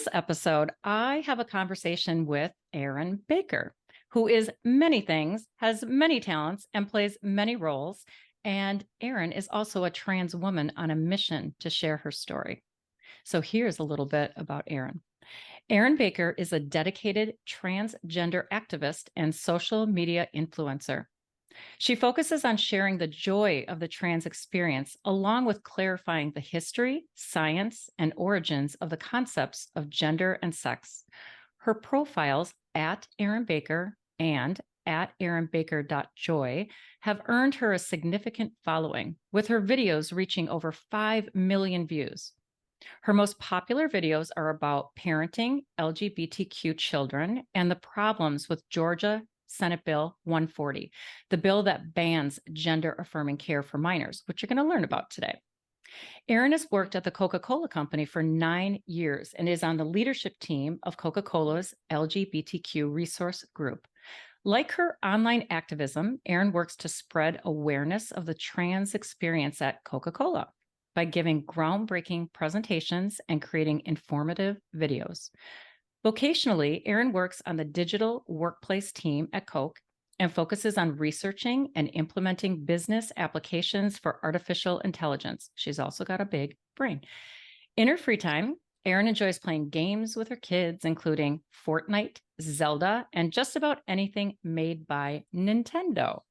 this episode, I have a conversation with Erin Baker, who is many things, has many talents, and plays many roles. And Erin is also a trans woman on a mission to share her story. So here's a little bit about Erin. Erin Baker is a dedicated transgender activist and social media influencer. She focuses on sharing the joy of the trans experience, along with clarifying the history, science, and origins of the concepts of gender and sex. Her profiles at Erin Baker and at erinbaker.joy have earned her a significant following, with her videos reaching over 5 million views. Her most popular videos are about parenting LGBTQ children and the problems with Georgia Senate Bill 140, the bill that bans gender-affirming care for minors, which you're going to learn about today. Erin has worked at the Coca-Cola Company for 9 years and is on the leadership team of Coca-Cola's LGBTQ resource group. Like her online activism, Erin works to spread awareness of the trans experience at Coca-Cola by giving groundbreaking presentations and creating informative videos. Vocationally, Erin works on the digital workplace team at Coke and focuses on researching and implementing business applications for artificial intelligence. She's also got a big brain. In her free time, Erin enjoys playing games with her kids, including Fortnite, Zelda, and just about anything made by Nintendo.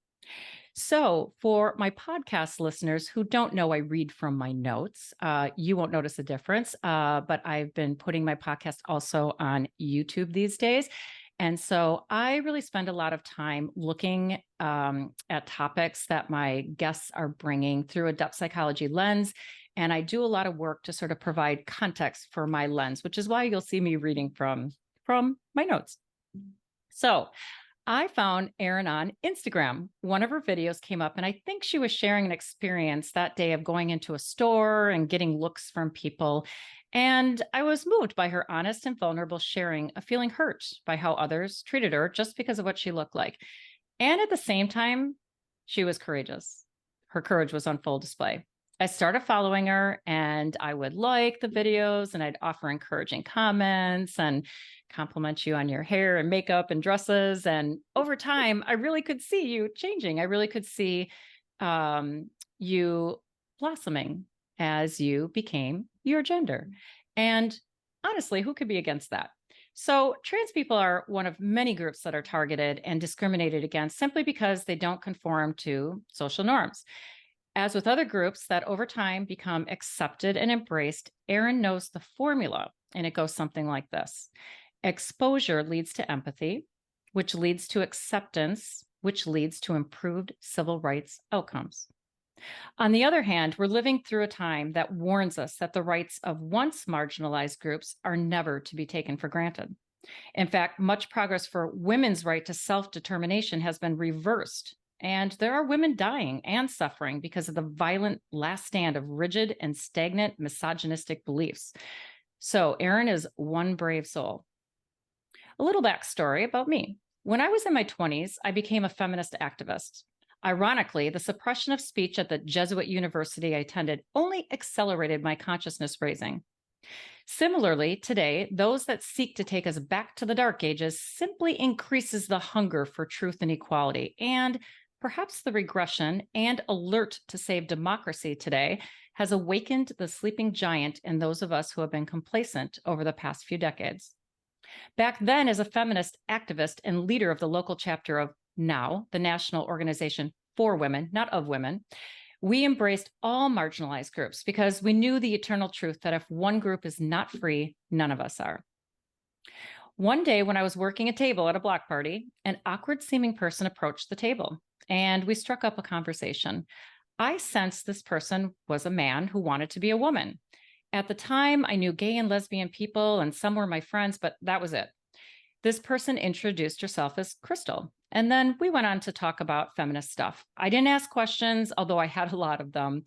So for my podcast listeners who don't know I read from my notes, you won't notice a difference, but I've been putting my podcast also on YouTube these days. And so I really spend a lot of time looking at topics that my guests are bringing through a depth psychology lens. And I do a lot of work to sort of provide context for my lens, which is why you'll see me reading from my notes. So I found Erin on Instagram. One of her videos came up, and I think she was sharing an experience that day of going into a store and getting looks from people. And I was moved by her honest and vulnerable sharing of feeling hurt by how others treated her just because of what she looked like. And at the same time, she was courageous. Her courage was on full display. I started following her, and I would like the videos, and I'd offer encouraging comments and compliment you on your hair and makeup and dresses. And over time, I really could see you changing. I really could see you blossoming as you became your gender. And honestly, who could be against that? So trans people are one of many groups that are targeted and discriminated against simply because they don't conform to social norms. As with other groups that over time become accepted and embraced, Erin knows the formula, and it goes something like this. Exposure leads to empathy, which leads to acceptance, which leads to improved civil rights outcomes. On the other hand, we're living through a time that warns us that the rights of once marginalized groups are never to be taken for granted. In fact, much progress for women's right to self-determination has been reversed, and there are women dying and suffering because of the violent last stand of rigid and stagnant misogynistic beliefs. So Erin is one brave soul. A little backstory about me. When I was in my 20s, I became a feminist activist. Ironically, the suppression of speech at the Jesuit university I attended only accelerated my consciousness raising. Similarly, today, those that seek to take us back to the dark ages simply increases the hunger for truth and equality, and perhaps the regression and alert to save democracy today has awakened the sleeping giant in those of us who have been complacent over the past few decades. Back then, as a feminist activist and leader of the local chapter of NOW, the National Organization for Women, not of women, we embraced all marginalized groups because we knew the eternal truth that if one group is not free, none of us are. One day when I was working a table at a block party, an awkward-seeming person approached the table, and we struck up a conversation. I sensed this person was a man who wanted to be a woman. At the time, I knew gay and lesbian people, and some were my friends, but that was it. This person introduced herself as Crystal, and then we went on to talk about feminist stuff. I didn't ask questions, although I had a lot of them,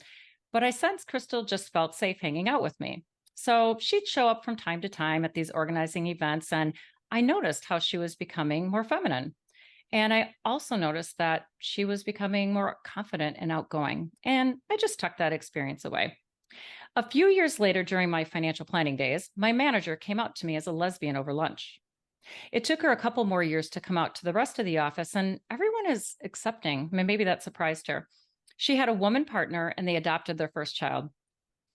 but I sensed Crystal just felt safe hanging out with me. So she'd show up from time to time at these organizing events, and I noticed how she was becoming more feminine. And I also noticed that she was becoming more confident and outgoing, and I just tucked that experience away. A few years later, during my financial planning days, my manager came out to me as a lesbian over lunch. It took her a couple more years to come out to the rest of the office, and everyone is accepting. I mean, maybe that surprised her. She had a woman partner, and they adopted their first child.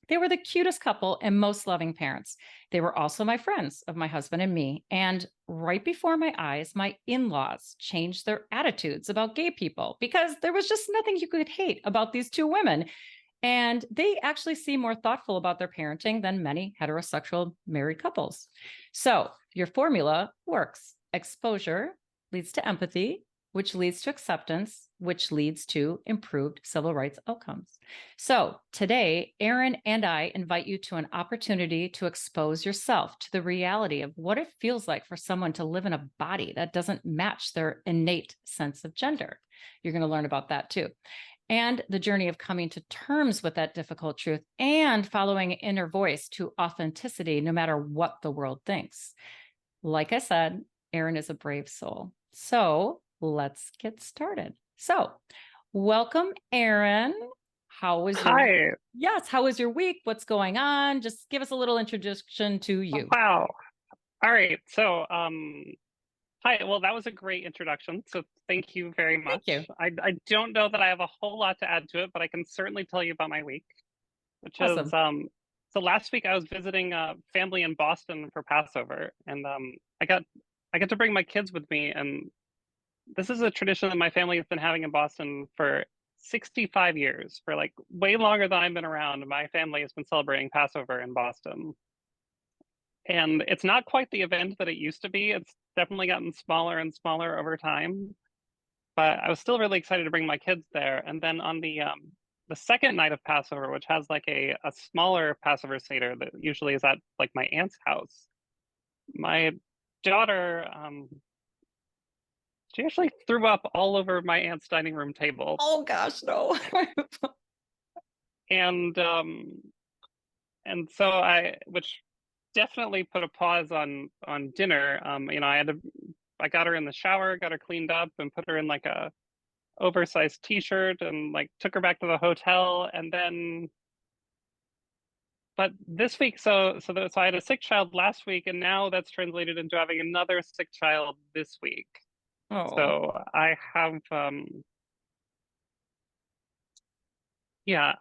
They were the cutest couple and most loving parents. They were also my friends of my husband and me. And right before my eyes, my in laws changed their attitudes about gay people because there was just nothing you could hate about these two women. And they actually seem more thoughtful about their parenting than many heterosexual married couples. So your formula works. Exposure leads to empathy, which leads to acceptance, which leads to improved civil rights outcomes. So today, Erin and I invite you to an opportunity to expose yourself to the reality of what it feels like for someone to live in a body that doesn't match their innate sense of gender. You're going to learn about that too. And the journey of coming to terms with that difficult truth and following an inner voice to authenticity, no matter what the world thinks. Like I said, Erin is a brave soul. So let's get started. So, welcome, Erin. How was your Hi. Yes, how was your week? What's going on? Just give us a little introduction to you. Wow. All right. Hi. Well, that was a great introduction. So thank you very Thank you. much. I don't know that I have a whole lot to add to it, but I can certainly tell you about my week, which is Awesome. so last week I was visiting family in Boston for Passover, and I got to bring my kids with me, and this is a tradition that my family has been having in Boston for 65 years, for like way longer than I've been around. My family has been celebrating Passover in Boston. And it's not quite the event that it used to be. It's definitely gotten smaller and smaller over time. But I was still really excited to bring my kids there. And then on the second night of Passover, which has like a smaller Passover Seder that usually is at like my aunt's house, my daughter she actually threw up all over my aunt's dining room table. Oh gosh, no. And so which definitely put a pause on dinner. I got her in the shower, got her cleaned up, and put her in like a oversized t-shirt, and like took her back to the hotel. And then, but this week, so I had a sick child last week, and now that's translated into having another sick child this week. Oh. So I have, yeah,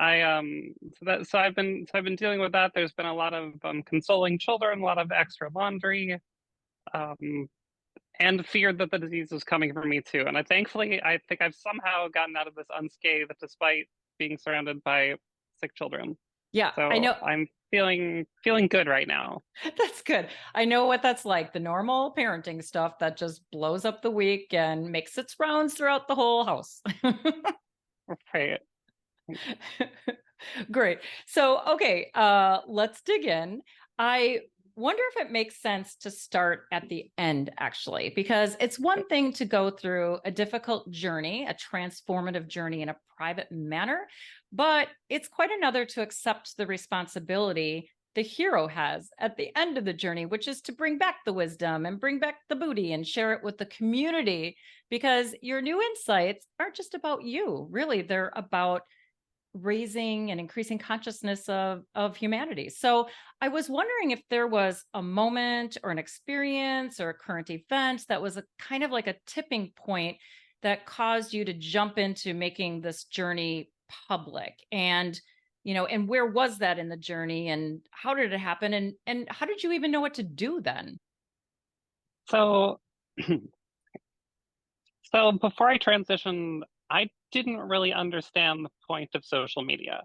so I've been dealing with that. There's been a lot of consoling children, a lot of extra laundry. Um, and feared that the disease was coming for me too. And I think I've somehow gotten out of this unscathed despite being surrounded by sick children. Yeah, I So know. I'm feeling good right now. That's good. I know what that's like. The normal parenting stuff that just blows up the week and makes its rounds throughout the whole house. Right. Great. So, okay, let's dig in. I wonder if it makes sense to start at the end, actually, because it's one thing to go through a difficult journey, a transformative journey in a private manner, but it's quite another to accept the responsibility the hero has at the end of the journey, which is to bring back the wisdom and bring back the booty and share it with the community, because your new insights aren't just about you. Really, they're about raising and increasing consciousness of humanity. So I was wondering if there was a moment or an experience or a current event that was a kind of like a tipping point that caused you to jump into making this journey public. And and where was that in the journey, and how did it happen, and how did you even know what to do then? So so before I transitioned, I didn't really understand the point of social media.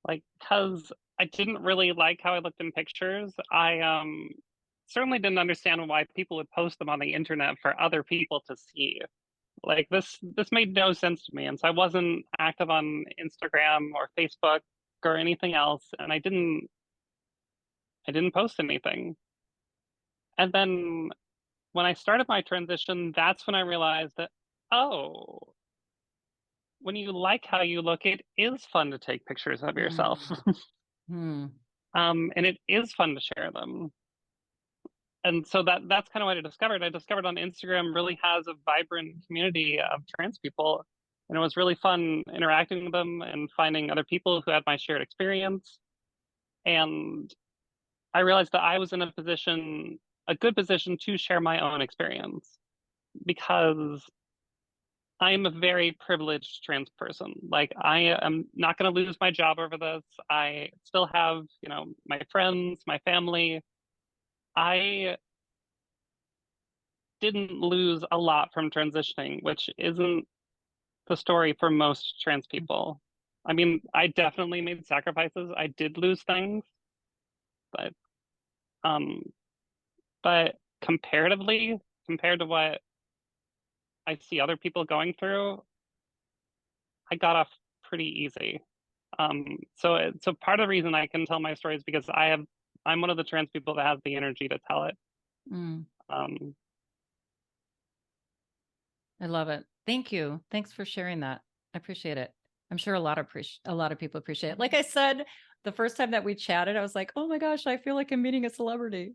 Like, because I didn't really like how I looked in pictures. I certainly didn't understand why people would post them on the internet for other people to see. Like this made no sense to me, and so I wasn't active on Instagram or Facebook or anything else, and I didn't post anything. And then when I started my transition, that's when I realized that, oh, when you like how you look, it is fun to take pictures of yourself. Mm. Hmm. And it is fun to share them. And so that's kind of what I discovered. I discovered on Instagram really has a vibrant community of trans people. And it was really fun interacting with them and finding other people who had my shared experience. And I realized that I was in a good position to share my own experience because I am a very privileged trans person. Like, I am not going to lose my job over this. I still have, my friends, my family. I didn't lose a lot from transitioning, which isn't the story for most trans people. I mean, I definitely made sacrifices. I did lose things, but um, but comparatively, compared to what I see other people going through, I got off pretty easy. So part of the reason I can tell my story is because I'm one of the trans people that has the energy to tell it. Mm, Um, I love it. Thank you. Thanks for sharing that. I appreciate it. I'm sure a lot of people appreciate it. Like I said, the first time that we chatted, I was like, "Oh my gosh, I feel like I'm meeting a celebrity."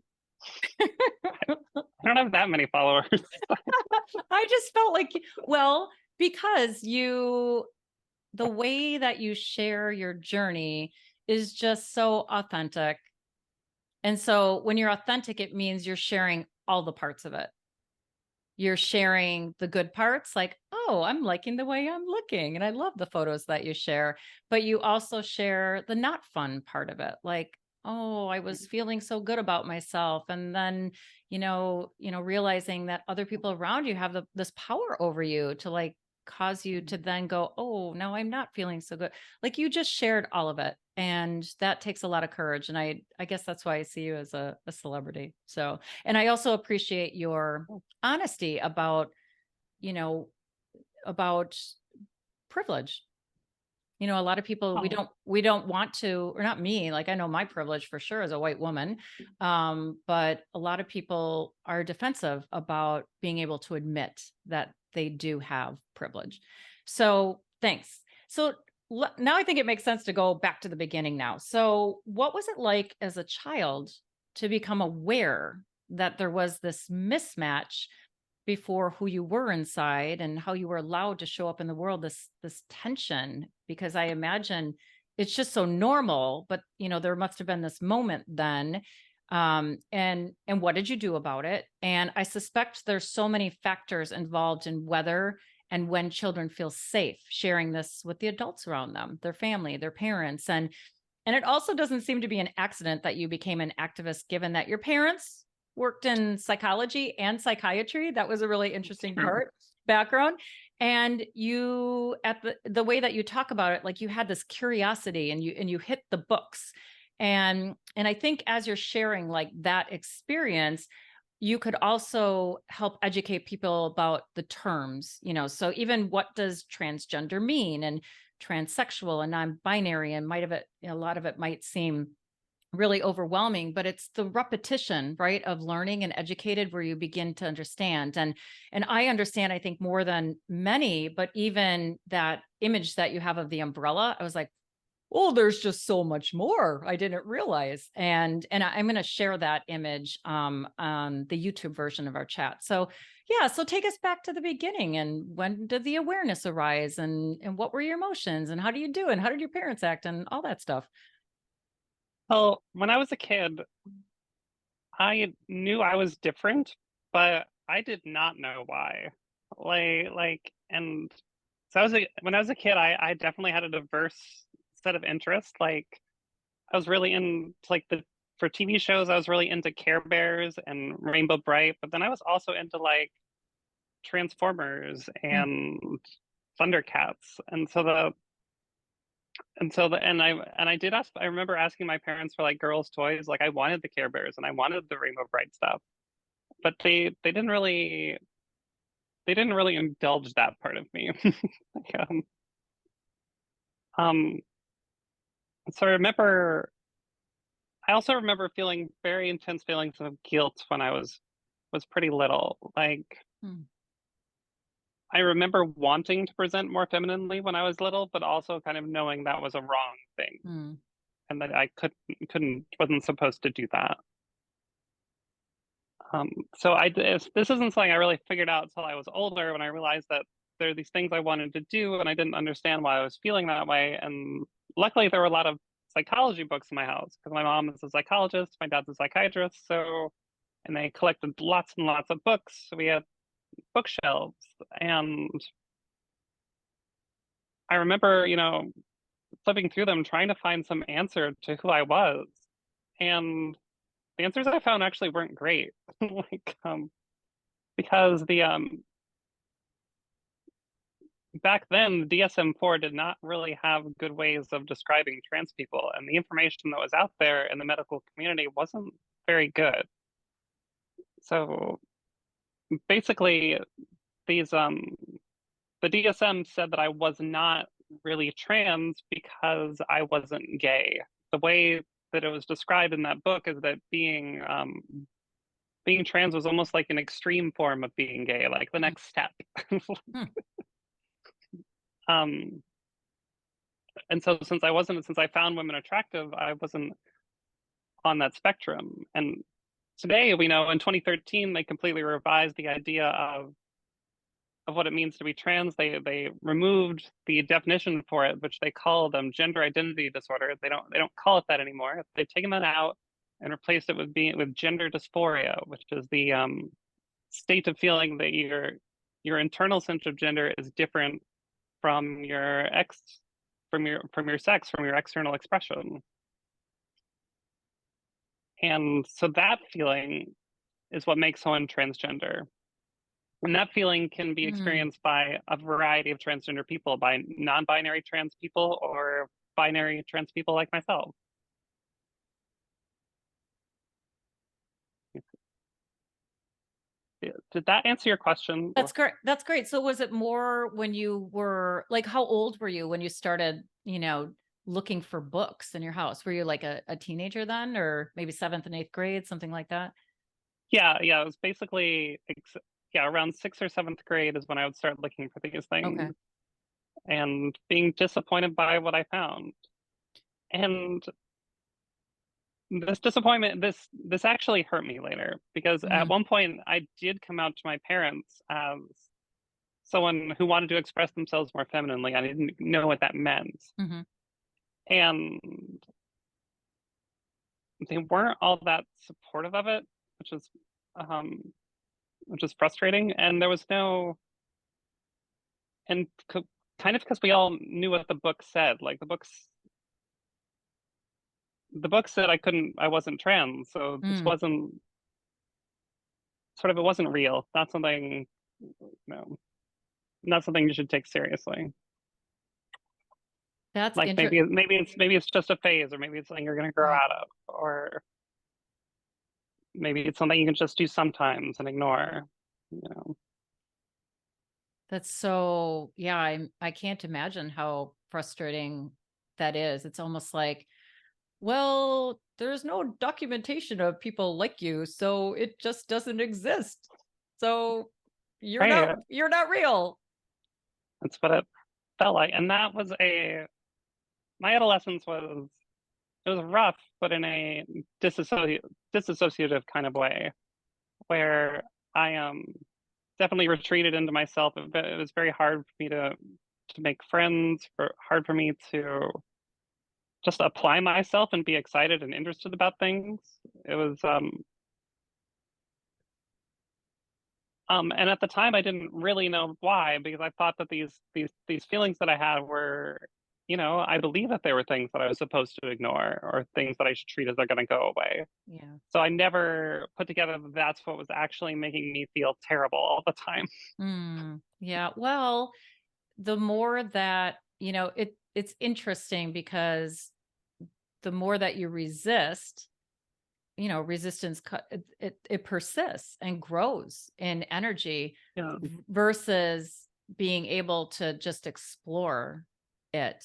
I don't have that many followers. I just felt like, well, because the way that you share your journey is just so authentic. And so when you're authentic, it means you're sharing all the parts of it. You're sharing the good parts, like, oh, I'm liking the way I'm looking. And I love the photos that you share. But you also share the not fun part of it, like, oh, I was feeling so good about myself. And then, realizing that other people around you have this power over you to like cause you to then go, oh, no, I'm not feeling so good. Like you just shared all of it. And that takes a lot of courage. And I guess that's why I see you as a celebrity. So, and I also appreciate your honesty about, you know, about privilege. A lot of people Oh, we don't want to, or not me, like I know my privilege for sure as a white woman. But a lot of people are defensive about being able to admit that they do have privilege. So thanks. So now I think it makes sense to go back to the beginning now. So what was it like as a child to become aware that there was this mismatch before who you were inside and how you were allowed to show up in the world, this tension? Because I imagine it's just so normal, but there must have been this moment then. And what did you do about it? And I suspect there's so many factors involved in whether and when children feel safe sharing this with the adults around them, their family, their parents. And it also doesn't seem to be an accident that you became an activist, given that your parents worked in psychology and psychiatry. That was a really interesting true. background. And you, at the way that you talk about it, like you had this curiosity and you hit the books. And I think as you're sharing like that experience, you could also help educate people about the terms, so even what does transgender mean, and transsexual and non-binary, and a lot of it might seem really overwhelming, but it's the repetition, right, of learning and educated where you begin to understand. And I understand, I think, more than many, but even that image that you have of the umbrella, I was like, oh, there's just so much more I didn't realize. And I'm going to share that image on the YouTube version of our chat. So yeah, so take us back to the beginning. And when did the awareness arise, and what were your emotions, and how do you do, and how did your parents act, and all that stuff? Well, when I was a kid, I knew I was different, but I did not know why. And so when I was a kid, I definitely had a diverse set of interests. Like, I was really into for TV shows, I was really into Care Bears and Rainbow Bright, but then I was also into like Transformers Mm, and Thundercats. And I did ask, I remember asking my parents for like girls' toys. Like, I wanted the Care Bears and I wanted the Rainbow Bright stuff, but they didn't really indulge that part of me. Like, um, so I also remember feeling very intense feelings of guilt when I was pretty little. Like, mm, I remember wanting to present more femininely when I was little, but also kind of knowing that was a wrong thing mm. and that I wasn't supposed to do that. So this isn't something I really figured out until I was older, when I realized that there are these things I wanted to do and I didn't understand why I was feeling that way. And luckily, there were a lot of psychology books in my house because my mom is a psychologist, my dad's a psychiatrist, so and they collected lots and lots of books. So we had bookshelves, and I remember, flipping through them trying to find some answer to who I was. And the answers I found actually weren't great. like because the back then the DSM-4 did not really have good ways of describing trans people, and the information that was out there in the medical community wasn't very good. So basically these the DSM said that I was not really trans because I wasn't gay. The way that it was described in that book is that being trans was almost like an extreme form of being gay, like the next step. Hmm. um, and so since I found women attractive, I wasn't on that spectrum. And today we know in 2013 they completely revised the idea of what it means to be trans. They removed the definition for it, which they call them gender identity disorder. They don't call it that anymore. They've taken that out and replaced it with gender dysphoria, which is the state of feeling that your internal sense of gender is different from your sex, from your external expression. And so that feeling is what makes someone transgender. And that feeling can be experienced by a variety of transgender people, by non-binary trans people or binary trans people like myself. Did that answer your question? That's great. That's great. So was it more when you were like, how old were you when you started, looking for books in your house? Were you like a teenager then, or maybe 7th and 8th grade, something like that? Yeah. It was basically, around 6th or 7th grade is when I would start looking for these things. Okay. And being disappointed by what I found. And this disappointment, this actually hurt me later, because at one point I did come out to my parents as someone who wanted to express themselves more femininely. I didn't know what that meant. Mm-hmm. And they weren't all that supportive of it, which is frustrating. And there was no, and kind of because we all knew what the book said. Like the book said I wasn't trans, so this wasn't it wasn't real. Not something, no, not something you should take seriously. That's Like interesting. maybe it's just a phase, or maybe it's something you're gonna grow Right. out of, or maybe it's something you can just do sometimes and ignore. You know. That's so, yeah, I can't imagine how frustrating that is. It's almost like, well, there's no documentation of people like you, so it just doesn't exist. So Right. you're not real. That's what it felt like, and that was my adolescence was it was rough, but in a disassociative kind of way, where I definitely retreated into myself. It was very hard for me to make friends, hard for me to just apply myself and be excited and interested about things. It was and at the time I didn't really know why, because I thought that these feelings that I had were, I believe that they were things that I was supposed to ignore, or things that I should treat as they're going to go away. Yeah. So I never put together that that's what was actually making me feel terrible all the time. Yeah. Well, the more that, it's interesting because the more that you resist, resistance, it persists and grows in energy Yeah. versus being able to just explore it.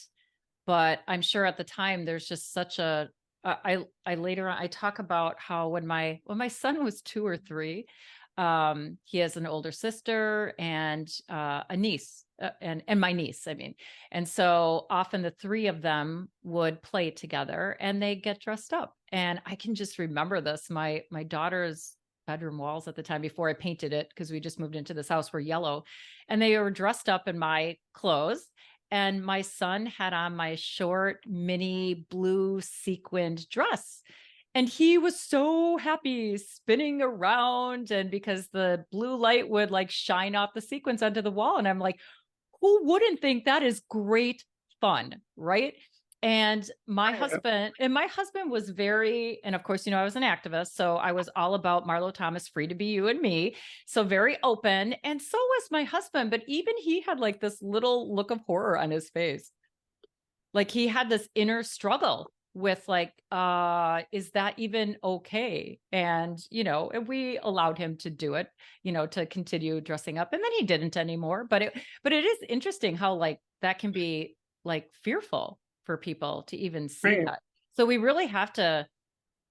But I'm sure at the time there's just such a, I later on, I talk about how when my son was 2 or 3, he has an older sister and a niece, and my niece, I mean. And so often the 3 of them would play together and they get dressed up. And I can just remember this. My daughter's bedroom walls at the time, before I painted it, because we just moved into this house, were yellow, and they were dressed up in my clothes. and my son had on my short mini blue sequined dress. And he was so happy spinning around, and because the blue light would like shine off the sequins onto the wall. And I'm like, who wouldn't think that is great fun, right? And Right. my husband was very, and of course, I was an activist, so I was all about Marlo Thomas, free to be you and me. So very open. And so was my husband, but even he had like this little look of horror on his face. Like he had this inner struggle with like, is that even okay? And, and we allowed him to do it, to continue dressing up. And then he didn't anymore. But it is interesting how like that can be like fearful for people to even see Right. that. So we really have to,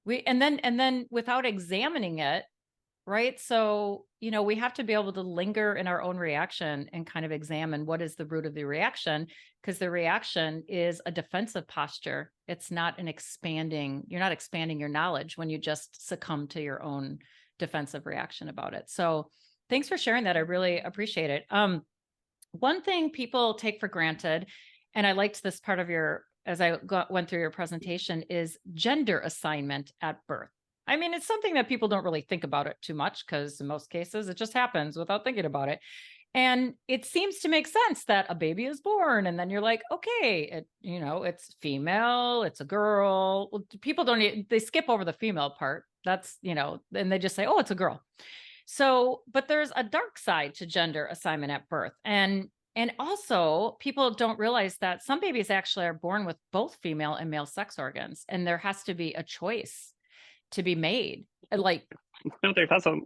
and then without examining it, right? So, we have to be able to linger in our own reaction and kind of examine what is the root of the reaction, because the reaction is a defensive posture. It's not you're not expanding your knowledge when you just succumb to your own defensive reaction about it. So, thanks for sharing that. I really appreciate it. One thing people take for granted, and I liked this part of as I went through your presentation, is gender assignment at birth. I mean, it's something that people don't really think about it too much because in most cases it just happens without thinking about it. And it seems to make sense that a baby is born and then you're like, okay, it's female, it's a girl. Well, people they skip over the female part. That's, and they just say, oh, it's a girl. So, but there's a dark side to gender assignment at birth. And also people don't realize that some babies actually are born with both female and male sex organs, and there has to be a choice to be made. Like, No, there doesn't.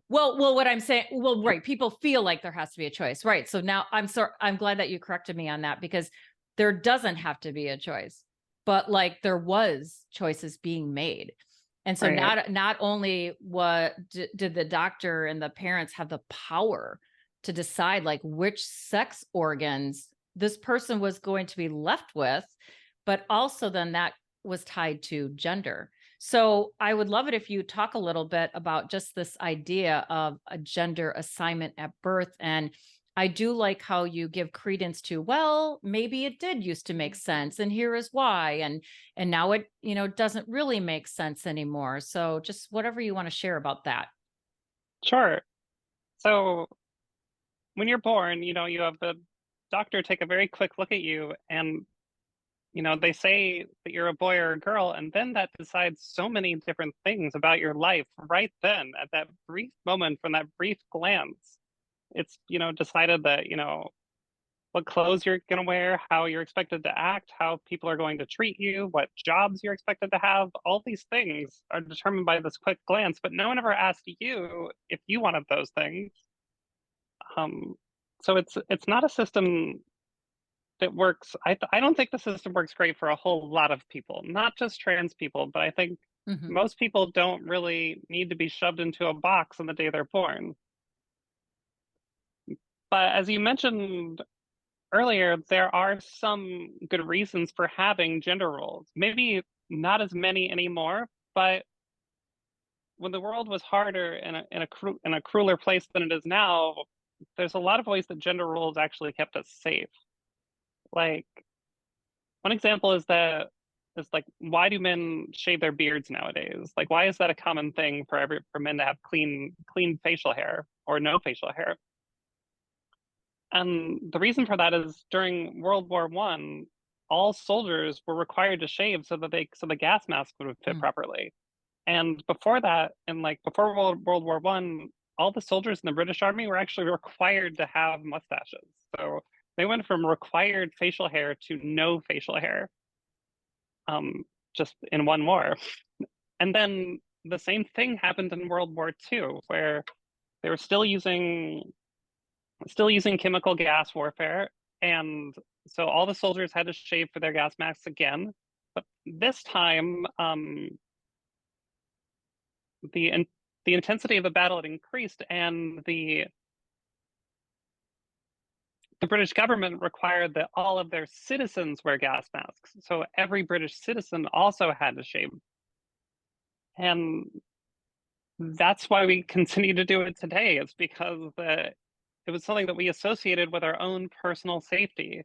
well, what I'm saying, well, right, people feel like there has to be a choice, right? So now I'm glad that you corrected me on that, because there doesn't have to be a choice, but like there was choices being made. And so Right. not only did the doctor and the parents have the power to decide like which sex organs this person was going to be left with, but also then that was tied to gender. So I would love it if you talk a little bit about just this idea of a gender assignment at birth. And I do like how you give credence to, well, maybe it did used to make sense, and here is why. And now it, doesn't really make sense anymore. So just whatever you want to share about that. Sure. So when you're born, you have the doctor take a very quick look at you, and they say that you're a boy or a girl, and then that decides so many different things about your life right then, at that brief moment, from that brief glance. It's, decided that, what clothes you're going to wear, how you're expected to act, how people are going to treat you, what jobs you're expected to have. All these things are determined by this quick glance, but no one ever asked you if you wanted those things. Um, so it's not a system that works. I don't think the system works great for a whole lot of people, not just trans people, but I think Mhm. most people don't really need to be shoved into a box on the day they're born. But as you mentioned earlier, there are some good reasons for having gender roles. Maybe not as many anymore, but when the world was harder and in a crueler place than it is now, there's a lot of ways that gender roles actually kept us safe. Like, one example is like, why do men shave their beards nowadays? Like, why is that a common thing for men to have clean facial hair or no facial hair? And the reason for that is during World War One, all soldiers were required to shave so the gas mask would fit Mm. properly. And before that, and like before World War One, all the soldiers in the British Army were actually required to have mustaches. So they went from required facial hair to no facial hair, um, just in one war. And then the same thing happened in World War Two, where they were still using chemical gas warfare, and so all the soldiers had to shave for their gas masks again. But this time, the the intensity of the battle had increased, and the British government required that all of their citizens wear gas masks. So every British citizen also had to shave, and that's why we continue to do it today. It's because it was something that we associated with our own personal safety.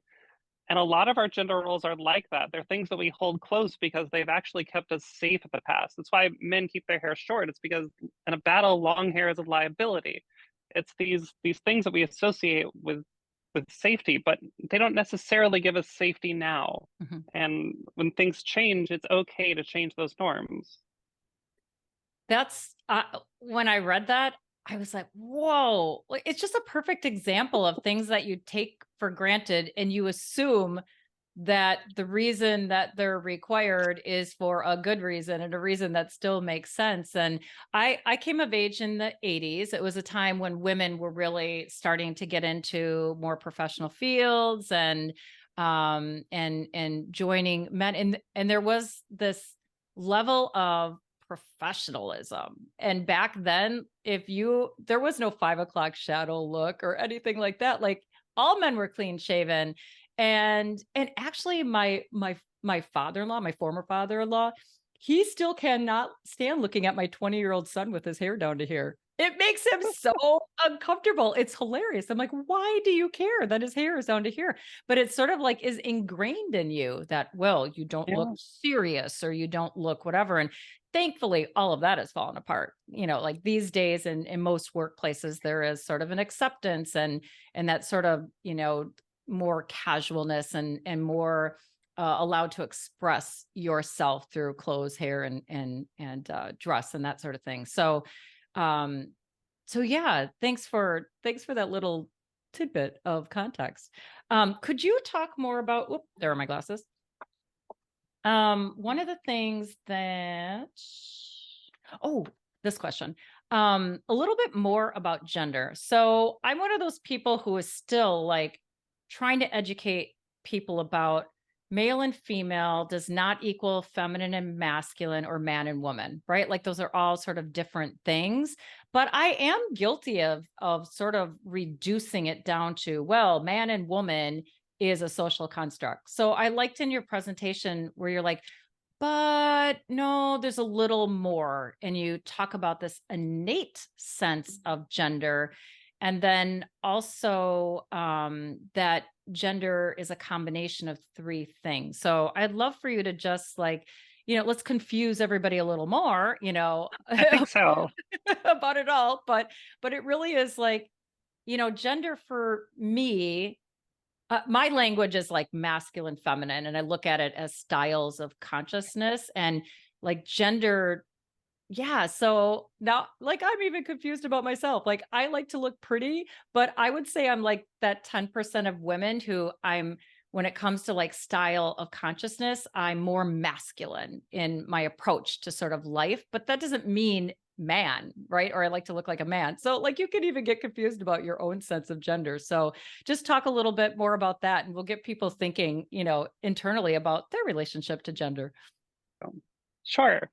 And a lot of our gender roles are like that. They're things that we hold close because they've actually kept us safe in the past. That's why men keep their hair short. It's because in a battle, long hair is a liability. It's these things that we associate with safety, but they don't necessarily give us safety now. Mhm. And when things change, it's okay to change those norms. That's when I read that, I was like, whoa, like, it's just a perfect example of things that you take for granted and you assume that the reason that they're required is for a good reason and a reason that still makes sense. And I came of age in the 80s. It was a time when women were really starting to get into more professional fields and joining men, and there was this level of professionalism. And back then, if you there was no 5 o'clock shadow look or anything like that. Like, all men were clean shaven. And actually, my father-in-law, my former father-in-law, he still cannot stand looking at my 20-year-old son with his hair down to here. It makes him so uncomfortable. It's hilarious. I'm like, why do you care that his hair is down to here? But it's sort of like is ingrained in you that, well, you don't look Yeah, serious or you don't look whatever. And thankfully, all of that has fallen apart. Like these days in most workplaces, there is sort of an acceptance and that sort of, more casualness and more allowed to express yourself through clothes, hair, and dress and that sort of thing. Um, so yeah, thanks for that little tidbit of context. Could you talk more about? Whoop, there are my glasses. One of the things that, oh, this question, a little bit more about gender. So I'm one of those people who is still like trying to educate people about male and female does not equal feminine and masculine or man and woman, right? Like those are all sort of different things. But I am guilty of sort of reducing it down to, well, man and woman is a social construct. So I liked in your presentation where you're like, but no, there's a little more. And you talk about this innate sense of gender. And then also that gender is a combination of three things. So I'd love for you to just like, let's confuse everybody a little more, I think so. about it all. But it really is like, gender for me, my language is like masculine, feminine, and I look at it as styles of consciousness and like gender. Yeah. So now, like, I'm even confused about myself. Like, I like to look pretty, but I would say I'm like that 10% of women who when it comes to like style of consciousness, I'm more masculine in my approach to sort of life, but that doesn't mean man, right? Or I like to look like a man. So, like, you can even get confused about your own sense of gender. So, just talk a little bit more about that, and we'll get people thinking, internally about their relationship to gender. Sure.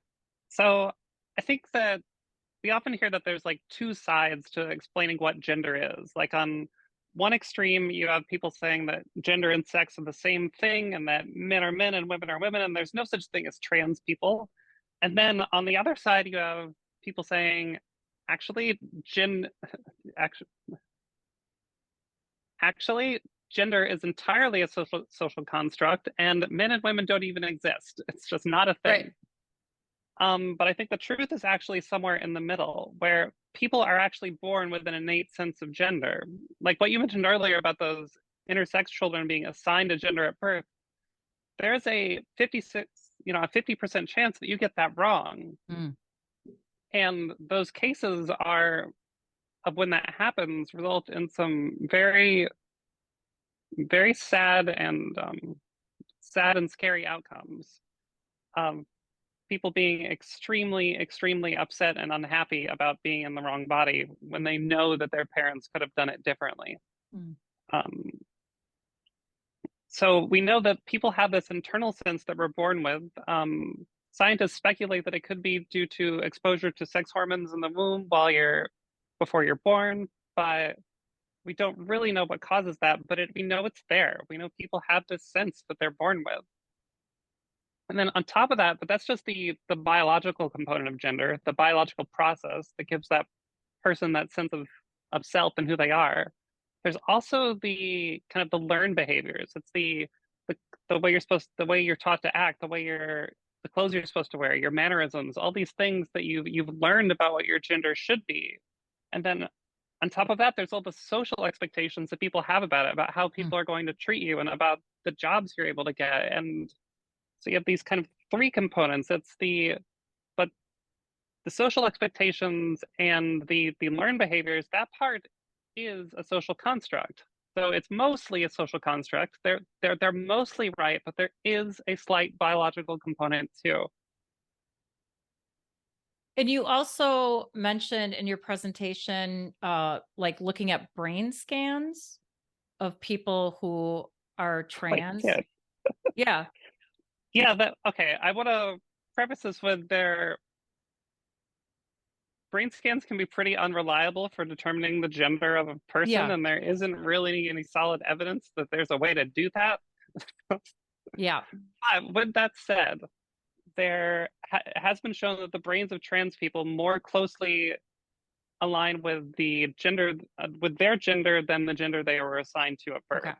So I think that we often hear that there's like two sides to explaining what gender is. Like on one extreme, you have people saying that gender and sex are the same thing and that men are men and women are women, and there's no such thing as trans people. And then on the other side, you have people saying, actually, actually, actually, gender is entirely a social construct, and men and women don't even exist. It's just not a Right. thing. But I think the truth is actually somewhere in the middle, where people are actually born with an innate sense of gender. Like what you mentioned earlier about those intersex children being assigned a gender at birth, there's a 50% chance that you get that wrong. Mm. And those cases are of when that happens result in some very, very sad and scary outcomes. Um, People being extremely, extremely upset and unhappy about being in the wrong body when they know that their parents could have done it differently. Mm. Um, so we know that people have this internal sense that we're born with. Scientists speculate that it could be due to exposure to sex hormones in the womb before you're born, but we don't really know what causes that. But we know it's there. We know people have this sense that they're born with. And then on top of that, but that's just the biological component of gender, the biological process that gives that person that sense of self and who they are. There's also the kind of the learned behaviors. It's the way the way you're taught to act, the clothes you're supposed to wear, your mannerisms, all these things that you've learned about what your gender should be. And then on top of that, there's all the social expectations that people have about it, about how Mm. people are going to treat you and about the jobs you're able to get. And so you have these kind of three components. But the social expectations and the learned behaviors, that part is a social construct. So it's mostly a social construct. They're mostly right, but there is a slight biological component too. And you also mentioned in your presentation, like looking at brain scans of people who are Like, trans. yeah, Yeah, yeah. That okay. I want to preface this with their brain scans can be pretty unreliable for determining the gender of a person, yeah, and there isn't really any solid evidence that there's a way to do that. yeah. With that said, has been shown that the brains of trans people more closely align with with their gender than the gender they were assigned to at Okay. birth.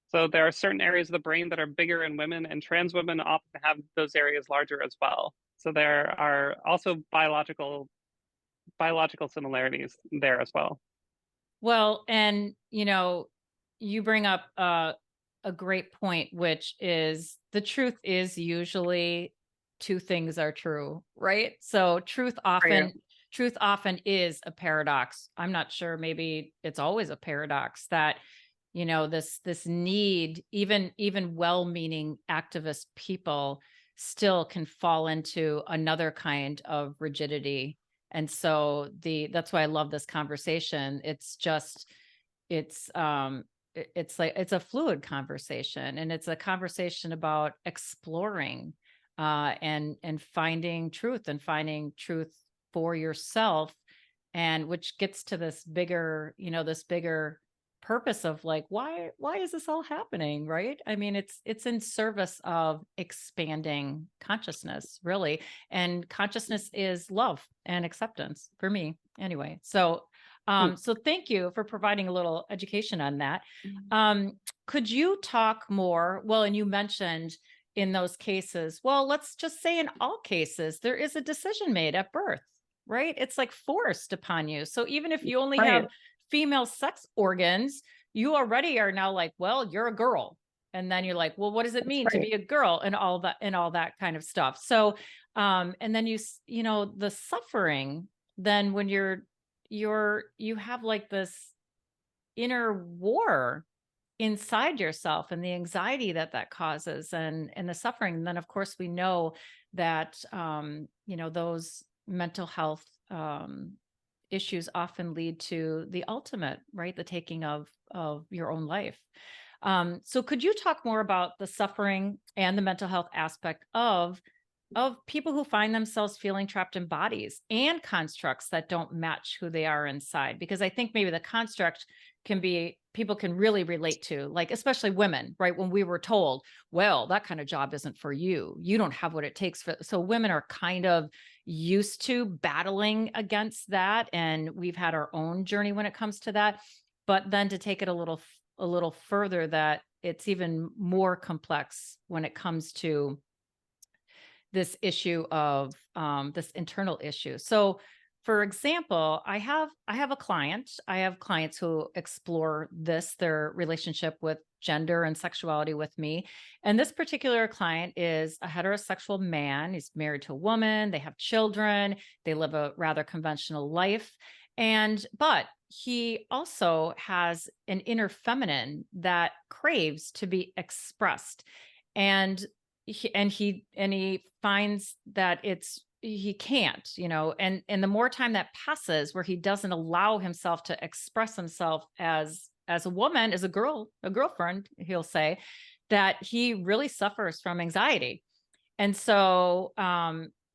So there are certain areas of the brain that are bigger in women, and trans women often have those areas larger as well. So there are also biological similarities there as well. Well, and you bring up a great point, which is the truth is usually two things are true, right? So Right. truth often is a paradox. I'm not sure, maybe it's always a paradox that this need, even well-meaning activist people still can fall into another kind of rigidity. And so that's why I love this conversation. It's like it's a fluid conversation, and it's a conversation about exploring and finding truth for yourself, and which gets to this bigger purpose of like, why is this all happening, right? I mean, it's in service of expanding consciousness, really. And consciousness is love and acceptance for me anyway. So so thank you for providing a little education on that. Could you talk more? Well, and you mentioned in those cases, well, let's just say in all cases, there is a decision made at birth, right? It's like forced upon you. So even if you only have Right. female sex organs, you already are now like, well, you're a girl. And then you're like, well, what does it That's mean to right. be a girl, and all that kind of stuff. So, and then the suffering, then when you have like this inner war inside yourself, and the anxiety that causes, and the suffering. And then of course we know that those mental health issues often lead to the ultimate, right, the taking of your own life. So could you talk more about the suffering and the mental health aspect of people who find themselves feeling trapped in bodies and constructs that don't match who they are inside? Because I think maybe the construct can be, people can really relate to, like, especially women, right? When we were told, well, that kind of job isn't for you. You don't have what it takes for, so women are kind of used to battling against that. And we've had our own journey when it comes to that. But then to take it a little further, that it's even more complex when it comes to this issue of this internal issue. So, for example, I have clients who explore their relationship with gender and sexuality with me. And this particular client is a heterosexual man. He's married to a woman, they have children, they live a rather conventional life. But he also has an inner feminine that craves to be expressed. And he finds that he can't, and the more time that passes where he doesn't allow himself to express himself as a woman, as a girlfriend, he'll say, that he really suffers from anxiety. And so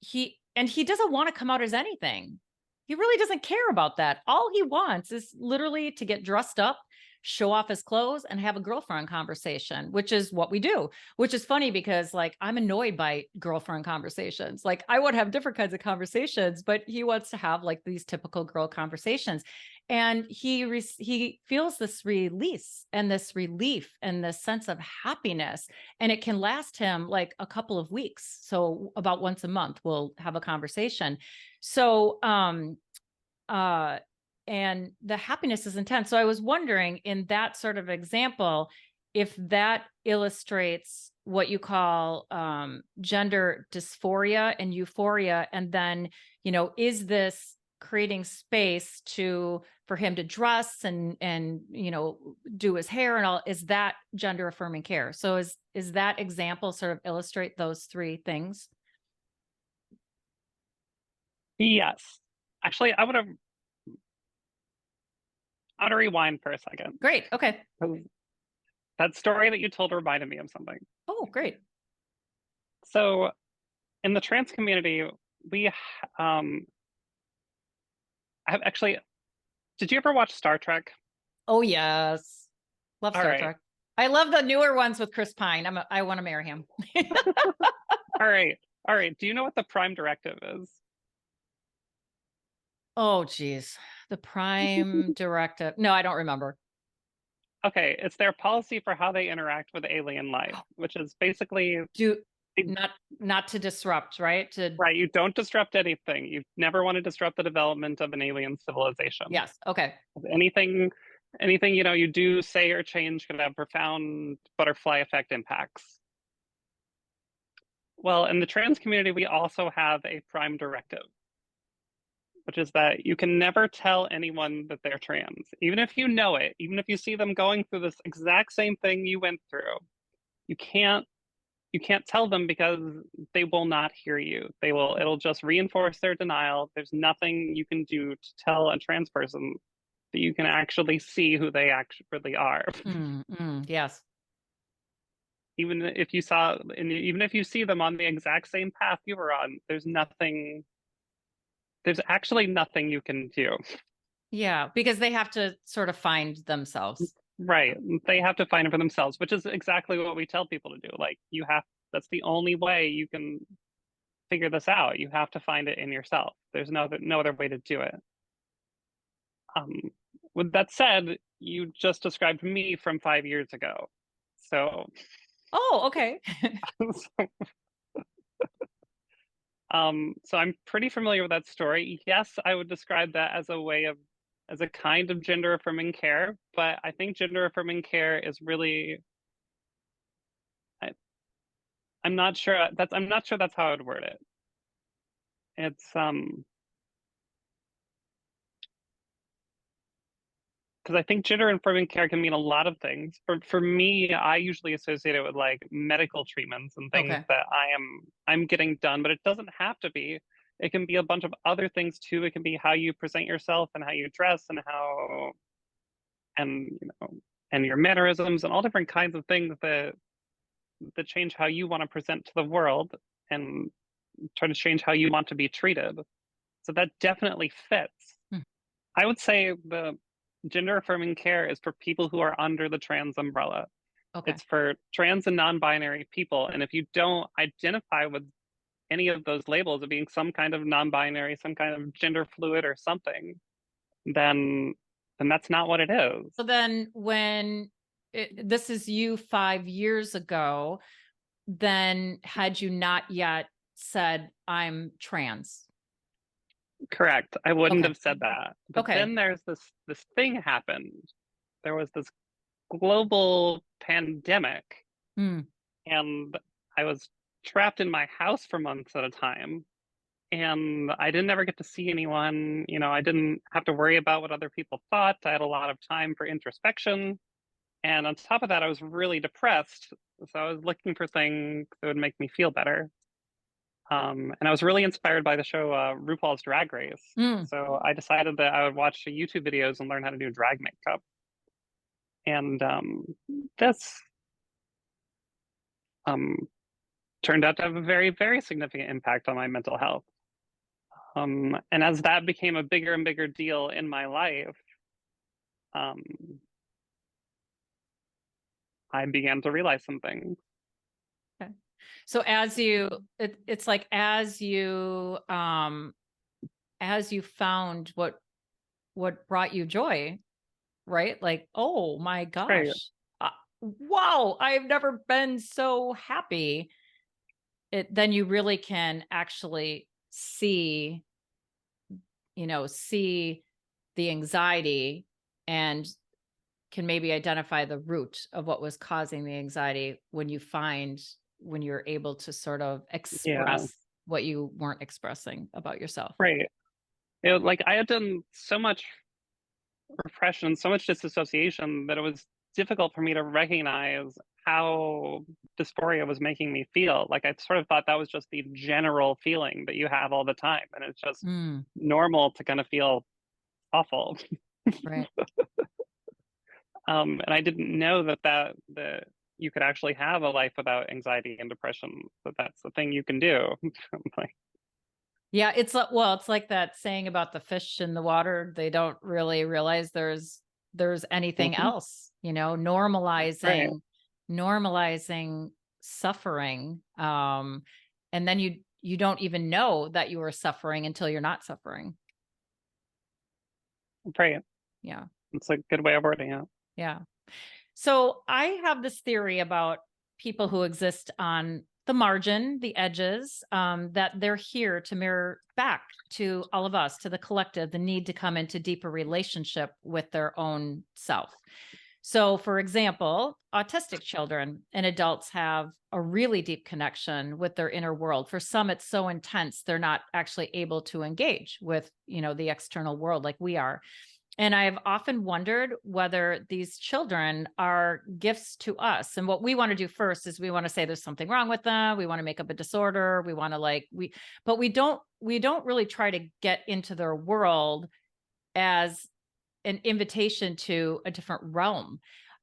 he doesn't want to come out as anything. He really doesn't care about that. All he wants is literally to get dressed up, show off his clothes and have a girlfriend conversation, which is what we do, which is funny because like I'm annoyed by girlfriend conversations. Like I would have different kinds of conversations, but he wants to have like these typical girl conversations. And he feels this release and this relief and this sense of happiness, and it can last him like a couple of weeks. So about once a month we'll have a conversation. So uh and the happiness is intense. So I was wondering, in that sort of example, if that illustrates what you call gender dysphoria and euphoria, and then, is this creating space for him to dress and do his hair and all? Is that gender affirming care? So is that example sort of illustrate those three things? Yes. Actually, I would rewind for a second. Great. Okay. That story that you told reminded me of something. Oh, great. So in the trans community, we have actually, did you ever watch Star Trek? Oh, yes. Love All Star right. Trek. I love the newer ones with Chris Pine. I want to marry him. All right. All right. Do you know what the Prime Directive is? Oh, geez. The Prime Directive. No, I don't remember. Okay, it's their policy for how they interact with alien life, which is basically Do not to disrupt, right? right. You don't disrupt anything. You never want to disrupt the development of an alien civilization. Yes. Okay. Anything, you do, say, or change could have profound butterfly effect impacts. Well, in the trans community, we also have a prime directive, which is that you can never tell anyone that they're trans, even if you know it, even if you see them going through this exact same thing you went through. You can't tell them because they will not hear you. It'll just reinforce their denial. There's nothing you can do to tell a trans person that you can actually see who they actually are. Yes. Even if you see them on the exact same path you were on, there's actually nothing you can do. Yeah, because they have to sort of find themselves. Right. They have to find it for themselves, which is exactly what we tell people to do. Like, that's the only way you can figure this out. You have to find it in yourself. There's no other way to do it. Um, with that said, you just described me from 5 years ago. So, Oh, okay. so I'm pretty familiar with that story. Yes, I would describe that as a kind of gender affirming care, but I think gender affirming care is really, I'm not sure that's how I would word it. It's because I think gender affirming care can mean a lot of things. For me, I usually associate it with like medical treatments and things Okay. that I'm getting done, but it doesn't have to be. It can be a bunch of other things too. It can be how you present yourself and how you dress and and and your mannerisms and all different kinds of things that change how you want to present to the world and try to change how you want to be treated. So that definitely fits. Hmm. I would say the gender affirming care is for people who are under the trans umbrella. Okay. It's for trans and non-binary people. And if you don't identify with any of those labels of being some kind of non-binary, some kind of gender fluid or something, then that's not what it is. So then this is you 5 years ago, then had you not yet said I'm trans? Correct. I wouldn't Okay. have said that. But Okay. then there's this thing happened. There was this global pandemic, Mm. and I was trapped in my house for months at a time. And I didn't ever get to see anyone. I didn't have to worry about what other people thought. I had a lot of time for introspection. And on top of that, I was really depressed. So I was looking for things that would make me feel better. And I was really inspired by the show RuPaul's Drag Race. Mm. So I decided that I would watch YouTube videos and learn how to do drag makeup. And this um, turned out to have a very, very significant impact on my mental health. And as that became a bigger and bigger deal in my life, um, I began to realize some things. Okay. So it's like as you found what brought you joy, right? Like, oh my Right. gosh, wow, I've never been so happy. Then you really can actually see the anxiety and can maybe identify the root of what was causing the anxiety when you're able to sort of Yeah. express what you weren't expressing about yourself. Right. Like I had done so much repression, so much disassociation that it was difficult for me to recognize how dysphoria was making me feel. Like I sort of thought that was just the general feeling that you have all the time, and it's just Mm, normal to kind of feel awful. right. And I didn't know that you could actually have a life without anxiety and depression. That that's the thing you can do. Like, Yeah, it's like that saying about the fish in the water. They don't really realize there's anything mhm, else, right, normalizing suffering. And then you don't even know that you are suffering until you're not suffering. right. Yeah. It's a good way of wording it. Yeah. So I have this theory about people who exist on the margin, the edges, that they're here to mirror back to all of us, to the collective, the need to come into deeper relationship with their own self. So, for example, autistic children and adults have a really deep connection with their inner world. For some, it's so intense, they're not actually able to engage with, the external world like we are. And I've often wondered whether these children are gifts to us. And what we want to do first is we want to say there's something wrong with them. We want to make up a disorder. We want to but we don't really try to get into their world as an invitation to a different realm.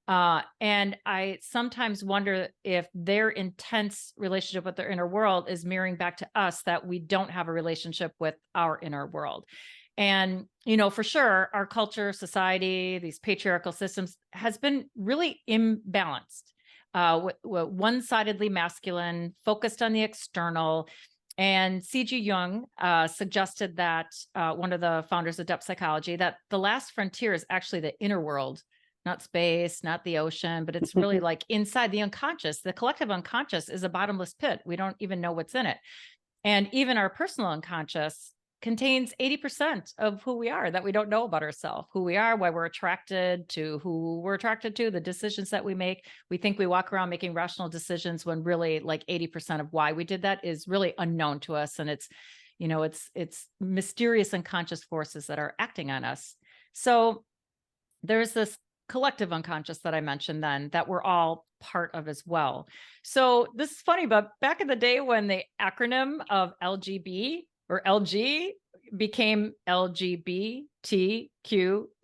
And I sometimes wonder if their intense relationship with their inner world is mirroring back to us that we don't have a relationship with our inner world. And, for sure, our culture, society, these patriarchal systems has been really imbalanced, one-sidedly masculine, focused on the external. And C.G. Jung suggested that one of the founders of depth psychology, that the last frontier is actually the inner world, not space, not the ocean, but it's really like inside the unconscious. The collective unconscious is a bottomless pit. We don't even know what's in it. And even our personal unconscious contains 80% of who we are that we don't know about ourselves, who we are, why we're attracted to who we're attracted to, the decisions that we make. We think we walk around making rational decisions when really like 80% of why we did that is really unknown to us. And it's mysterious unconscious forces that are acting on us. So there's this collective unconscious that I mentioned then that we're all part of as well. So this is funny, but back in the day when the acronym of LGB or LG became LGBTQ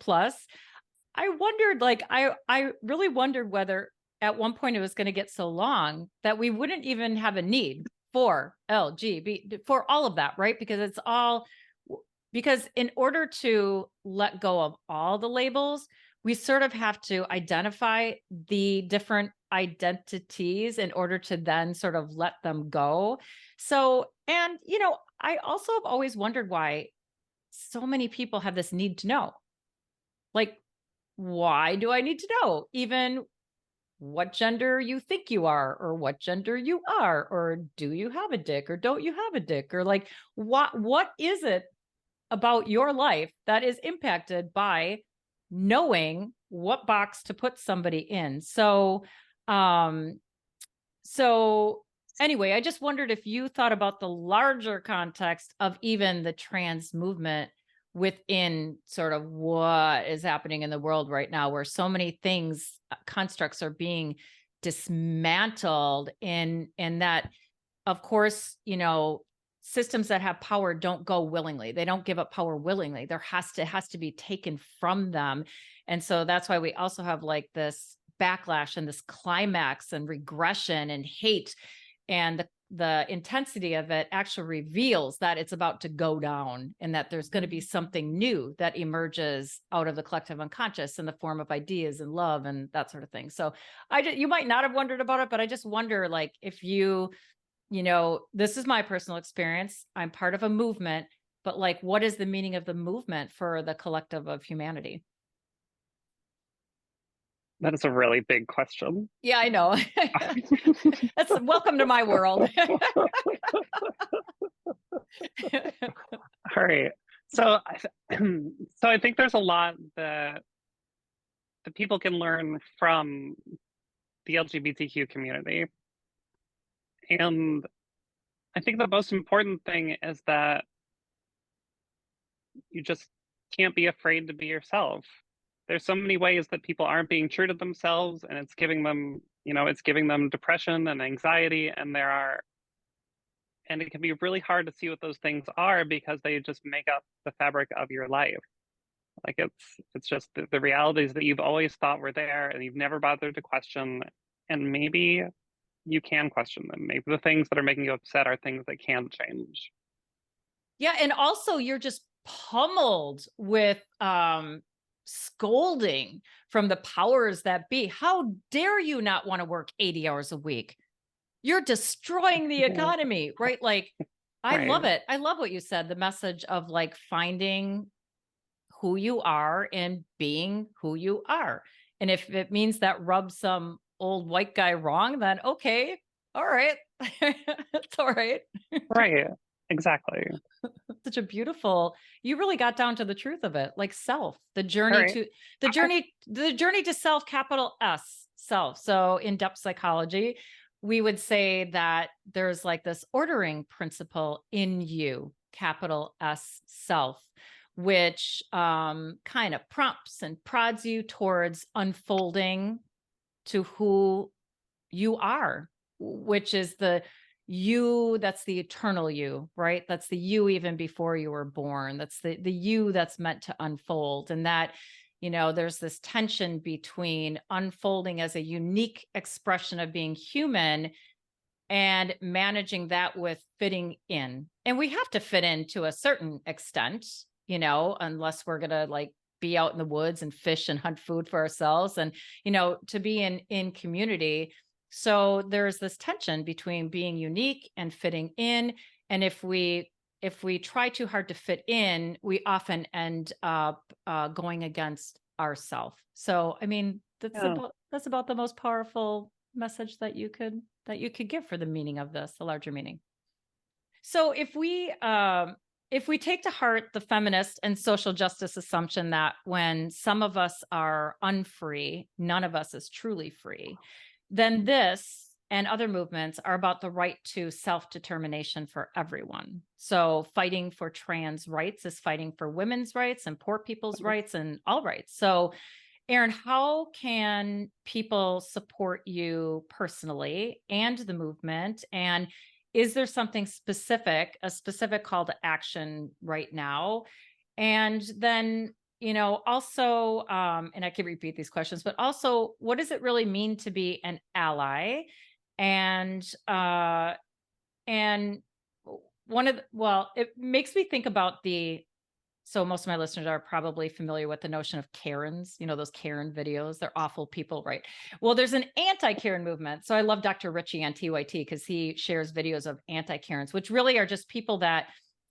plus, I wondered, like, I really wondered whether at one point it was going to get so long that we wouldn't even have a need for LGB for all of that, right? Because in order to let go of all the labels, we sort of have to identify the different identities in order to then sort of let them go. So, and, I also have always wondered why so many people have this need to know. Like, why do I need to know even what gender you think you are, or what gender you are, or do you have a dick, or don't you have a dick, or like, what is it about your life that is impacted by knowing what box to put somebody in? So anyway, I just wondered if you thought about the larger context of even the trans movement within sort of what is happening in the world right now, where so many things, constructs are being dismantled, and that, of course, systems that have power don't go willingly. They don't give up power willingly. Has to be taken from them. And so that's why we also have like this backlash and this climax and regression and hate. And the intensity of it actually reveals that it's about to go down, and that there's going to be something new that emerges out of the collective unconscious in the form of ideas and love and that sort of thing. So you might not have wondered about it, but I just wonder, like, if this is my personal experience. I'm part of a movement, but like, what is the meaning of the movement for the collective of humanity? That is a really big question. Yeah, I know. That's welcome to my world. All right. So, so I think there's a lot that people can learn from the LGBTQ community. And I think the most important thing is that you just can't be afraid to be yourself. There's so many ways that people aren't being true to themselves, and it's giving them, it's giving them depression and anxiety, and it can be really hard to see what those things are because they just make up the fabric of your life. Like it's just the realities that you've always thought were there and you've never bothered to question, and maybe you can question them. Maybe the things that are making you upset are things that can change. Yeah, and also you're just pummeled with scolding from the powers that be. How dare you not want to work 80 hours a week? You're destroying the economy, right? Like, I Right. love it. I love what you said, the message of like finding who you are and being who you are. And if it means that rubs some old white guy wrong, then okay, all right. It's all right. Right. Exactly. Such a beautiful, you really got down to the truth of it, like self, the All journey right. to the journey to self, capital S, self. So in depth psychology, we would say that there's like this ordering principle in you, capital S, self, which kind of prompts and prods you towards unfolding to who you are, which is the you, that's the eternal you, right? That's the you even before you were born. That's the you that's meant to unfold. And that, there's this tension between unfolding as a unique expression of being human and managing that with fitting in. And we have to fit in to a certain extent, unless we're going to like be out in the woods and fish and hunt food for ourselves and, to be in community. So there's this tension between being unique and fitting in. And if we try too hard to fit in, we often end up going against ourselves. So, I mean, that's about the most powerful message that you could give for the meaning of this, the larger meaning. So if we take to heart the feminist and social justice assumption that when some of us are unfree, none of us is truly free, then this and other movements are about the right to self-determination for everyone. So fighting for trans rights is fighting for women's rights and poor people's rights and all rights. So Erin, how can people support you personally and the movement? And is there something specific, a specific call to action right now? And then, also, and I can repeat these questions, but also, what does it really mean to be an ally? And it makes me think about so most of my listeners are probably familiar with the notion of Karens, those Karen videos. They're awful people, right? Well, there's an anti-Karen movement. So I love Dr. Richie on TYT because he shares videos of anti-Karens, which really are just people that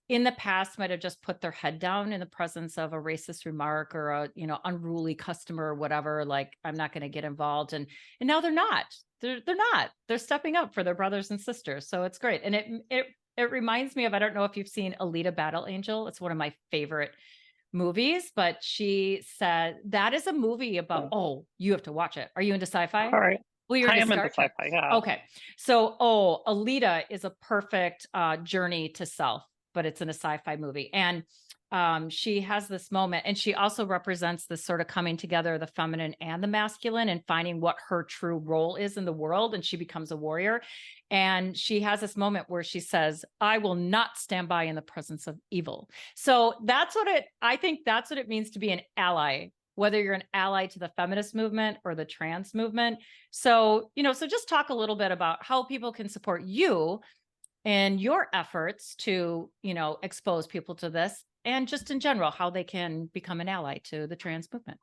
in the past might have just put their head down in the presence of a racist remark or a, unruly customer or whatever, like, I'm not going to get involved. And now they're not. They're not. They're stepping up for their brothers and sisters. So it's great. And it reminds me of, I don't know if you've seen Alita Battle Angel. It's one of my favorite movies, but she said that is a movie about, you have to watch it. Are you into sci-fi? All right. Well, you're into Star Trek. Sci-fi, yeah. Okay. So, Alita is a perfect journey to self, but it's in a sci-fi movie. And she has this moment, and she also represents this sort of coming together of the feminine and the masculine and finding what her true role is in the world. And she becomes a warrior. And she has this moment where she says, I will not stand by in the presence of evil. So I think that's what it means to be an ally, whether you're an ally to the feminist movement or the trans movement. So, so just talk a little bit about how people can support you and your efforts to, expose people to this, and just in general, how they can become an ally to the trans movement.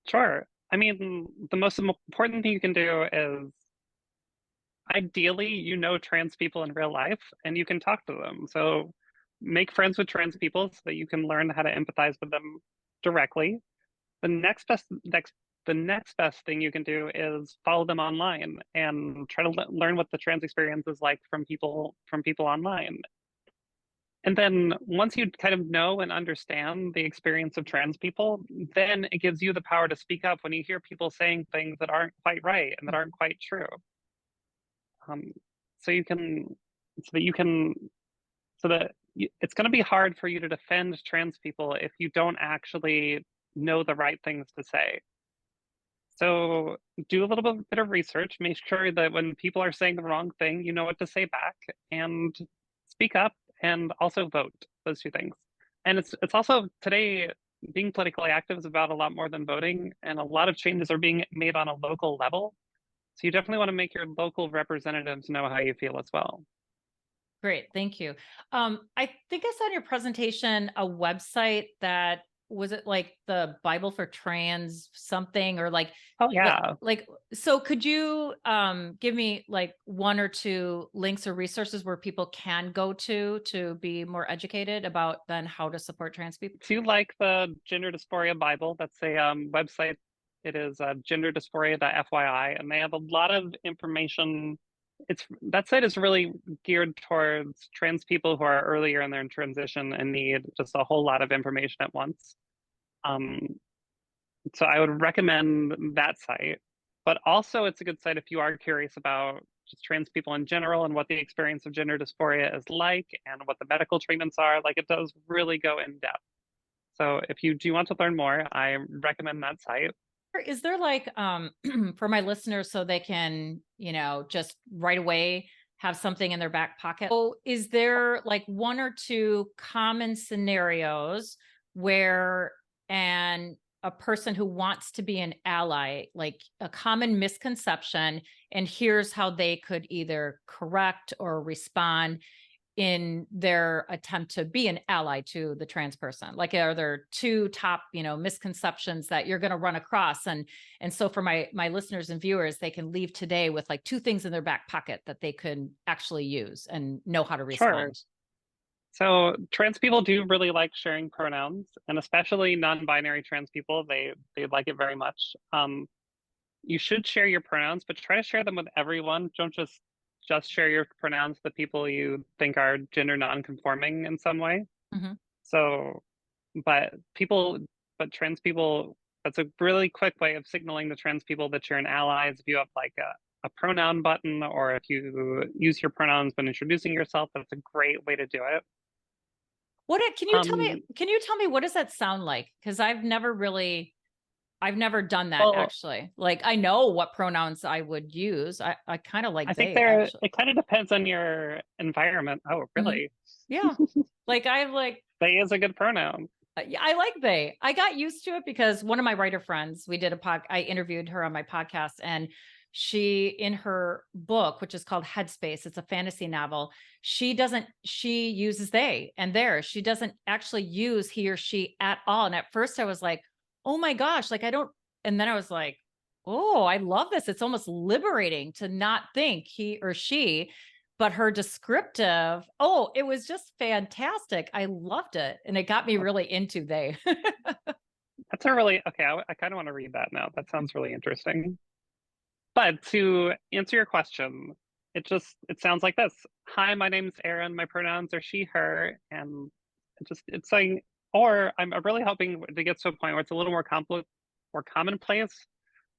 Sure. I mean, the most important thing you can do is ideally, trans people in real life and you can talk to them. So make friends with trans people so that you can learn how to empathize with them directly. The next best thing you can do is follow them online and try to learn what the trans experience is like from people online. And then once you kind of know and understand the experience of trans people, then it gives you the power to speak up when you hear people saying things that aren't quite right and that aren't quite true. Um, so you can, so that you can, so that it's going to be hard for you to defend trans people if you don't actually know the right things to say. So do a little bit of research, make sure that when people are saying the wrong thing, you know what to say back, and speak up, and also vote. Those two things. And it's also today, being politically active is about a lot more than voting, and a lot of changes are being made on a local level. So you definitely want to make your local representatives know how you feel as well. Great, thank you. I think I saw in your presentation a website that was it like the Bible for trans something, or Oh like yeah. like so could you give me like one or two links or resources where people can go to be more educated about then how to support trans people? Do you like the Gender Dysphoria Bible? That's a website. It is genderdysphoria.fyi, and they have a lot of information. That site is really geared towards trans people who are earlier in their transition and need just a whole lot of information at once. Um, so I would recommend that site. But also, it's a good site if you are curious about just trans people in general and what the experience of gender dysphoria is like and what the medical treatments are. Like, it does really go in depth. So if you do want to learn more, I recommend that site. Is there like for my listeners so they can, just right away have something in their back pocket? So is there like one or two common scenarios where and a person who wants to be an ally, like a common misconception, and here's how they could either correct or respond in their attempt to be an ally to the trans person? Like, are there two top, misconceptions that you're going to run across? And so for my listeners and viewers, they can leave today with like two things in their back pocket that they could actually use and know how to Sure. respond. So trans people do really like sharing pronouns, and especially non-binary trans people, they like it very much. You should share your pronouns, but try to share them with everyone. Don't just share your pronouns with people you think are gender non-conforming in some way. Mhm. So, but people, but trans people, that's a really quick way of signaling to trans people that you're an ally is if you have like a pronoun button, or if you use your pronouns when introducing yourself. That's a great way to do it. Can you tell me, Um, what does that sound like? Because I've never done that well, actually. Like, I know what pronouns I would use. I kind of I like think they actually. it kind of depends on your environment. Oh, Mhm. really? Yeah. Like I like They is a good pronoun. yeah, I like they. I got used to it because one of my writer friends, I interviewed her on my podcast, and she, in her book, which is called Headspace, it's a fantasy novel. She uses they and their. She doesn't actually use he or she at all. And at first I was like, oh my gosh, like I don't. And then I was like, oh, I love this. It's almost liberating to not think he or she, but her descriptive, oh, it was just fantastic. I loved it. And it got me really into they. That's a really okay. I kind of want to read that now. That sounds really interesting. But to answer your question, it sounds like this. Hi, my name's Erin. My pronouns are she, her, and it's saying, or I'm really hoping to get to a point where it's a little more commonplace,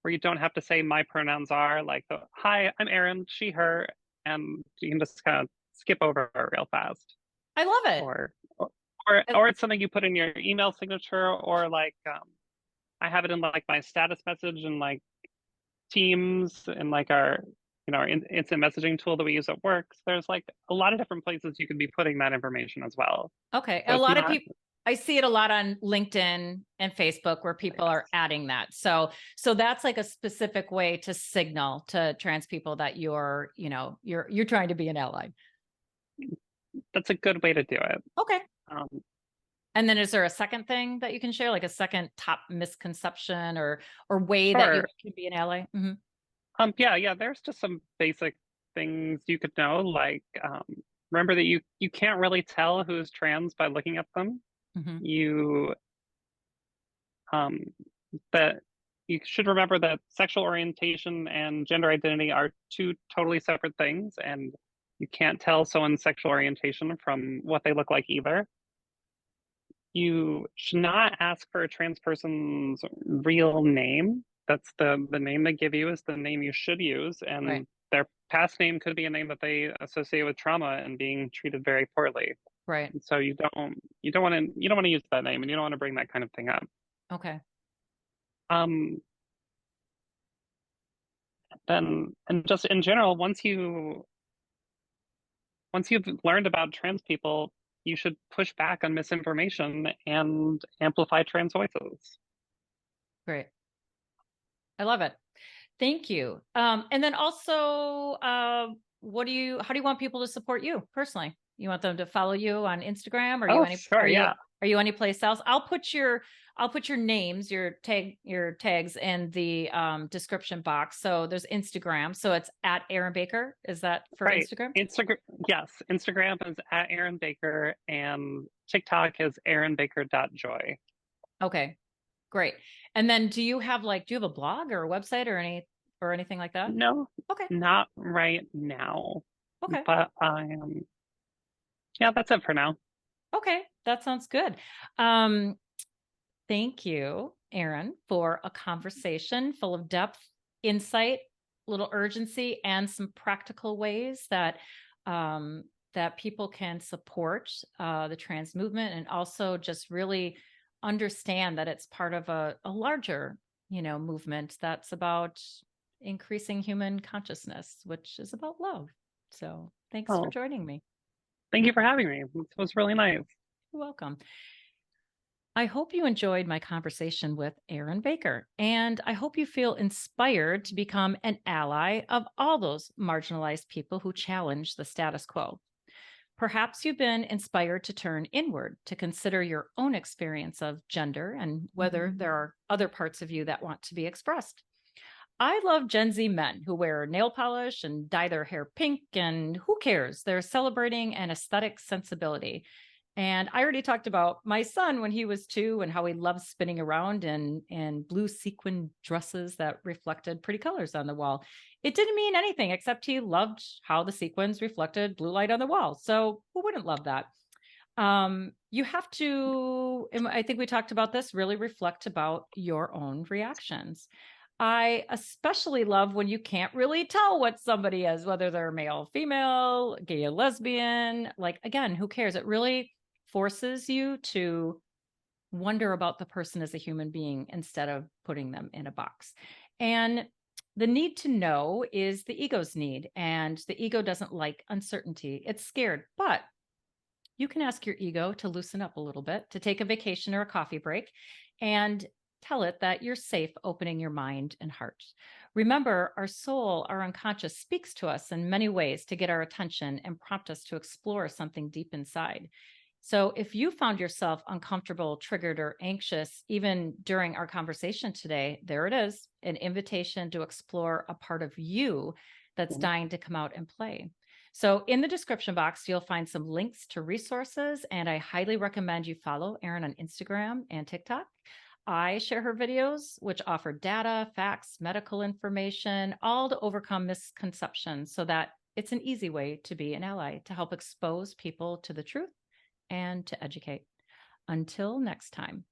where you don't have to say my pronouns are like the hi, I'm Erin, she, her, and you can just kind of skip over it real fast. I love it. Or Uh, or it's something you put in your email signature, or like I have it in like my status message and like Teams and like our our instant messaging tool that we use at work. So there's like a lot of different places you could be putting that information as well. Okay. So A it's lot of not people, I see it a lot on LinkedIn and Facebook where people are adding that. So that's like a specific way to signal to trans people that you're trying to be an ally. that's a good way to do it. Okay. Um, And then is there a second thing that you can share, like a second top misconception or way that you sure. can be an ally? Yeah. There's just some basic things you could know, like remember that you can't really tell who's trans by looking at them. Hmm. You um, that you should remember that sexual orientation and gender identity are two totally separate things, and you can't tell someone's sexual orientation from what they look like either. You should not ask for a trans person's real name. That's the name they give you is the name you should use, Right. and their past name could be a name that they associate with trauma and being treated very poorly. Right. And so you don't want to use that name, and you don't want to bring that kind of thing up. Okay. Um, then and just in general, once you've learned about trans people, you should push back on misinformation and amplify trans voices. Great. I love it. Thank you. And then also, how do you want people to support you personally? You want them to follow you on Instagram? Oh, sure, yeah. Are you any place else? I'll put your names, your tags in the description box. So there's Instagram. So it's at Aaron Baker. Is that for Right. Instagram? Instagram, yes. Instagram is at Aaron Baker and TikTok is aaronbaker.joy. Okay, great. And then do you have a blog or a website or anything like that? No, Okay. not right now. Okay. But yeah, that's it for now. Okay. That sounds good. Um, Thank you, Aaron, for a conversation full of depth, insight, little urgency, and some practical ways that people can support the trans movement, and also just really understand that it's part of a larger, movement that's about increasing human consciousness, which is about love. So, thanks for Oh, joining me. thank you for having me. This was really nice. You're welcome. I hope you enjoyed my conversation with Aaron Baker, and I hope you feel inspired to become an ally of all those marginalized people who challenge the status quo. Perhaps you've been inspired to turn inward to consider your own experience of gender and whether there are other parts of you that want to be expressed. I love Gen Z men who wear nail polish and dye their hair pink, and who cares? They're celebrating an aesthetic sensibility. And I already talked about my son when he was 2 and how he loved spinning around in blue sequin dresses that reflected pretty colors on the wall. It didn't mean anything except he loved how the sequins reflected blue light on the wall. So who wouldn't love that? You have to, and I think we talked about this, really reflect about your own reactions. I especially love when you can't really tell what somebody is, whether they're male, female, gay, or lesbian. Like, again, who cares? It really forces you to wonder about the person as a human being instead of putting them in a box. And the need to know is the ego's need, and the ego doesn't like uncertainty. It's scared, but you can ask your ego to loosen up a little bit, to take a vacation or a coffee break, and tell it that you're safe opening your mind and heart. Remember, our soul, our unconscious, speaks to us in many ways to get our attention and prompt us to explore something deep inside. So if you found yourself uncomfortable, triggered, or anxious, even during our conversation today, there it is, an invitation to explore a part of you that's dying to come out and play. So in the description box, you'll find some links to resources, and I highly recommend you follow Erin on Instagram and TikTok. I share her videos, which offer data, facts, medical information, all to overcome misconceptions so that it's an easy way to be an ally, to help expose people to the truth and to educate. Until next time.